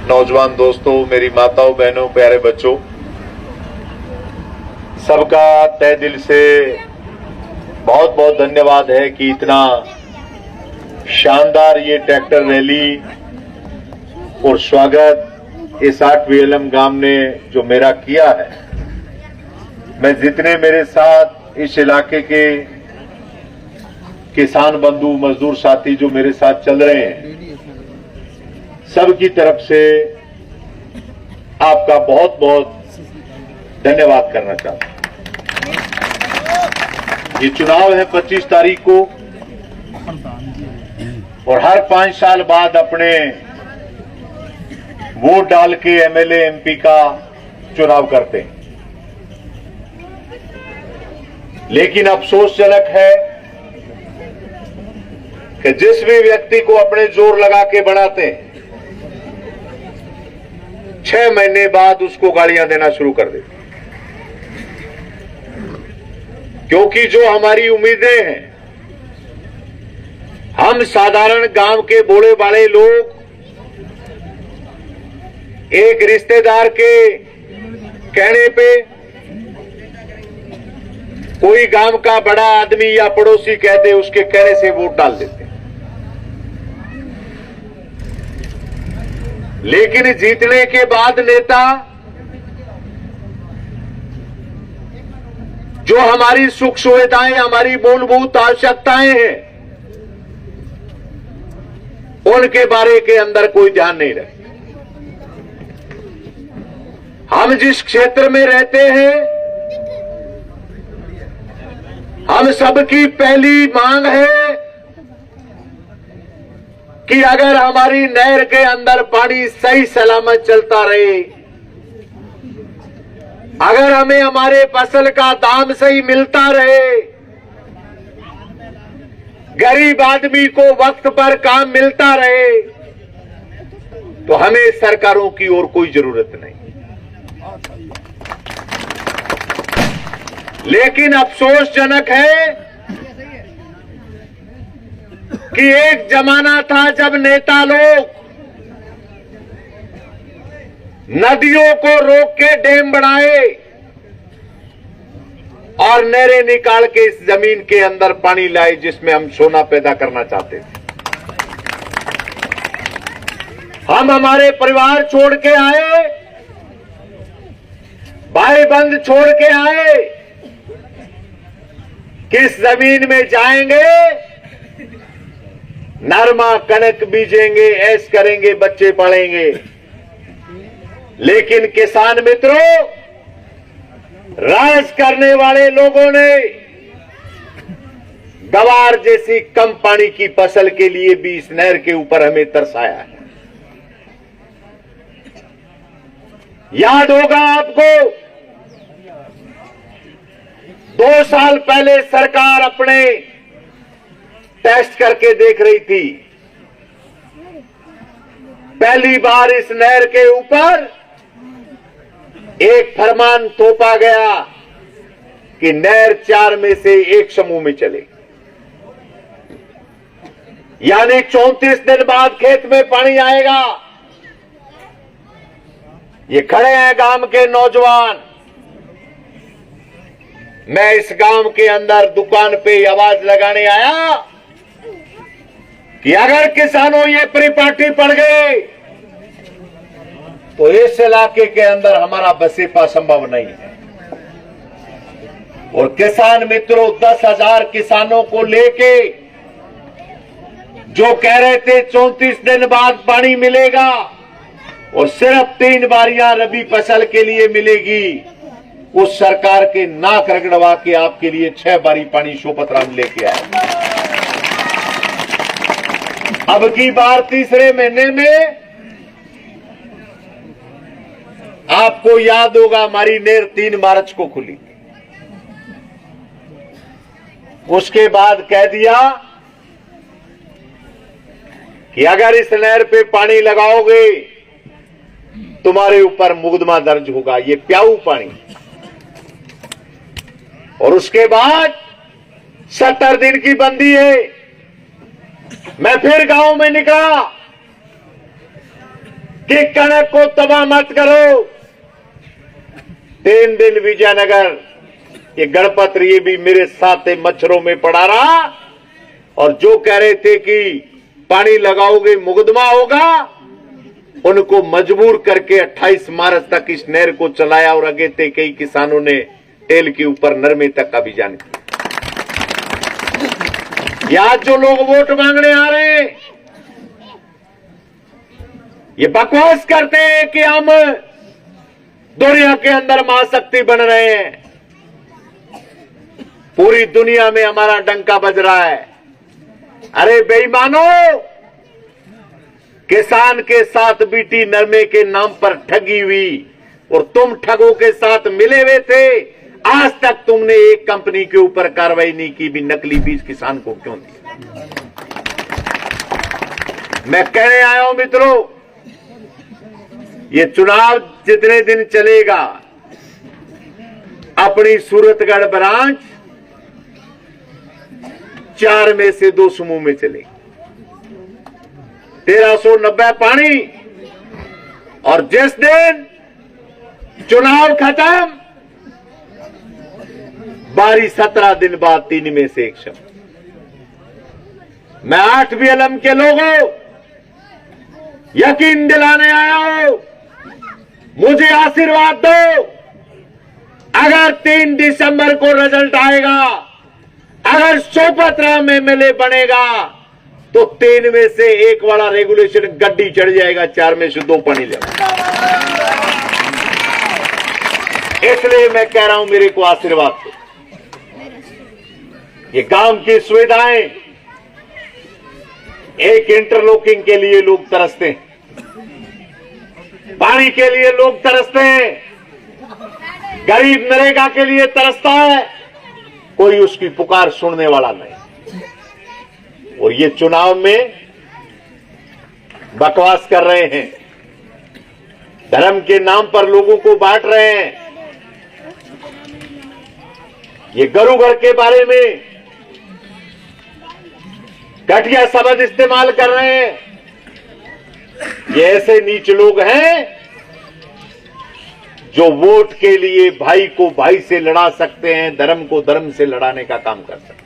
नौजवान दोस्तों, मेरी माताओं, बहनों, प्यारे बच्चों, सबका तहे दिल से बहुत बहुत धन्यवाद है कि इतना शानदार ये ट्रैक्टर रैली और स्वागत इस 8वीं एलएम गांव ने जो मेरा किया है। मैं जितने मेरे साथ इस इलाके के किसान बंधु, मजदूर साथी जो मेरे साथ चल रहे हैं, सबकी तरफ से आपका बहुत बहुत धन्यवाद करना चाहता हूं। ये चुनाव है 25 तारीख को और हर 5 साल बाद अपने वोट डाल के एमएलए एमपी का चुनाव करते हैं। लेकिन अफसोसजनक है कि जिस भी व्यक्ति को अपने जोर लगा के बनाते हैं, 6 महीने बाद उसको गालियां देना शुरू कर देते। क्योंकि जो हमारी उम्मीदें हैं, हम साधारण गांव के भोले भाले लोग एक रिश्तेदार के कहने पे, कोई गांव का बड़ा आदमी या पड़ोसी कह दे, उसके कहने से वोट डाल देते। लेकिन जीतने के बाद नेता जो हमारी सुख सुविधाएं, हमारी मूलभूत आवश्यकताएं हैं, उनके बारे के अंदर कोई ध्यान नहीं रखता। हम जिस क्षेत्र में रहते हैं, हम सबकी पहली मांग है कि अगर हमारी नहर के अंदर पानी सही सलामत चलता रहे, अगर हमें हमारे फसल का दाम सही मिलता रहे, गरीब आदमी को वक्त पर काम मिलता रहे, तो हमें सरकारों की और कोई जरूरत नहीं। लेकिन अफसोसजनक है कि एक जमाना था जब नेता लोग नदियों को रोक के डैम बनाए और नहरें निकाल के इस जमीन के अंदर पानी लाए, जिसमें हम सोना पैदा करना चाहते थे। हम हमारे परिवार छोड़ के आए, भाई बंद छोड़ के आए, किस जमीन में जाएंगे, नरमा कनक बीजेंगे, ऐश करेंगे, बच्चे पढ़ेंगे। लेकिन किसान मित्रों, राज करने वाले लोगों ने गवार जैसी कम पानी की फसल के लिए भी इस नहर के ऊपर हमें तरसाया है। याद होगा आपको, 2 साल पहले सरकार अपने टेस्ट करके देख रही थी। पहली बार इस नहर के ऊपर एक फरमान थोपा गया कि नहर 4 में से 1 समूह में चले, यानी 34 दिन बाद खेत में पानी आएगा। ये खड़े हैं गांव के नौजवान। मैं इस गांव के अंदर दुकान पे आवाज लगाने आया कि अगर किसानों ये परिपाटी पड़ गए तो इस इलाके के अंदर हमारा बसेपा संभव नहीं है। और किसान मित्रों, 10,000 किसानों को लेके जो कह रहे थे 34 दिन बाद पानी मिलेगा और सिर्फ 3 बारियां रबी फसल के लिए मिलेगी, उस सरकार के नाक रगड़वा के आपके लिए 6 बारी पानी शोपत राम लेके आए। अब की बार तीसरे महीने में आपको याद होगा, हमारी नहर 3 मार्च को खुली। उसके बाद कह दिया कि अगर इस नहर पे पानी लगाओगे तुम्हारे ऊपर मुकदमा दर्ज होगा। ये प्याऊ पानी। और उसके बाद 70 दिन की बंदी है। मैं फिर गांव में निकला कि कनक को तबाह मत करो। 3 दिन विजयनगर ये गणपत ये भी मेरे साथ मच्छरों में पड़ा रहा, और जो कह रहे थे कि पानी लगाओगे मुकदमा होगा, उनको मजबूर करके 28 मार्च तक इस नहर को चलाया, और आगे थे कई किसानों ने टेल के ऊपर नरमे तक अभियान किया। आज जो लोग वोट मांगने आ रहे हैं, ये बकवास करते हैं कि हम दुनिया के अंदर महाशक्ति बन रहे हैं। पूरी दुनिया में हमारा डंका बज रहा है। अरे बेईमानो, किसान के साथ बीटी नरमे के नाम पर ठगी हुई, और तुम ठगों के साथ मिले हुए थे। आज तक तुमने एक कंपनी के ऊपर कार्रवाई नहीं की, भी नकली बीज किसान को क्यों दिया? मैं कहने आया हूं मित्रों, ये चुनाव जितने दिन चलेगा, अपनी सूरतगढ़ ब्रांच 4 में से 2 समूह में चलेगी। 1390 पानी, और जिस दिन चुनाव खत्म, बारिश 17 दिन बाद 3 में से 1 शब्द। मैं 8वीं अलम के लोगों यकीन दिलाने आया हूं, मुझे आशीर्वाद दो। अगर 3 दिसंबर को रिजल्ट आएगा, अगर सोपत राम एमएलए बनेगा, तो 3 में से 1 वाला रेगुलेशन गड्डी चढ़ जाएगा, 4 में से 2 पानी लेगा। इसलिए मैं कह रहा हूं, मेरे को आशीर्वाद दो। ये गांव की सुविधाएं, एक इंटरलॉकिंग के लिए लोग तरसते हैं, पानी के लिए लोग तरसते हैं, गरीब नरेगा के लिए तरसता है, कोई उसकी पुकार सुनने वाला नहीं। और ये चुनाव में बकवास कर रहे हैं, धर्म के नाम पर लोगों को बांट रहे हैं। ये गरुगढ़ के बारे में घटिया शब्द इस्तेमाल कर रहे हैं। ये ऐसे नीच लोग हैं जो वोट के लिए भाई को भाई से लड़ा सकते हैं, धर्म को धर्म से लड़ाने का काम कर सकते हैं।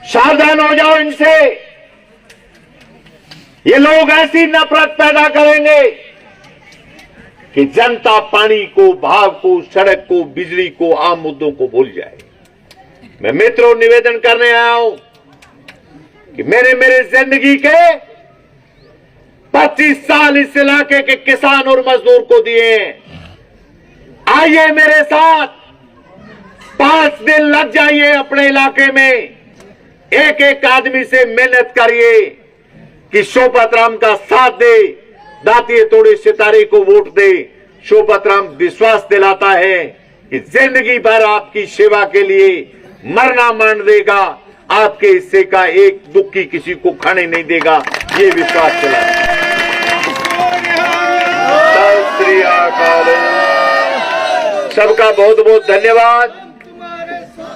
सावधान हो जाओ इनसे। ये लोग ऐसी नफरत पैदा करेंगे कि जनता पानी को, भाव को, सड़क को, बिजली को, आम मुद्दों को भूल जाए। मैं मित्रों निवेदन करने आया हूं कि मेरे जिंदगी के 25 साल इस इलाके के किसान और मजदूर को दिए। आइए मेरे साथ, 5 दिन लग जाइए अपने इलाके में, एक एक आदमी से मेहनत करिए कि शोपत राम का साथ दे, दातिये तोड़े सितारे को वोट दे। शोपत राम विश्वास दिलाता है कि जिंदगी भर आपकी सेवा के लिए मरना मान देगा, आपके हिस्से का एक दुखी किसी को खाने नहीं देगा, ये विश्वास दिलाता है। सबका बहुत बहुत धन्यवाद।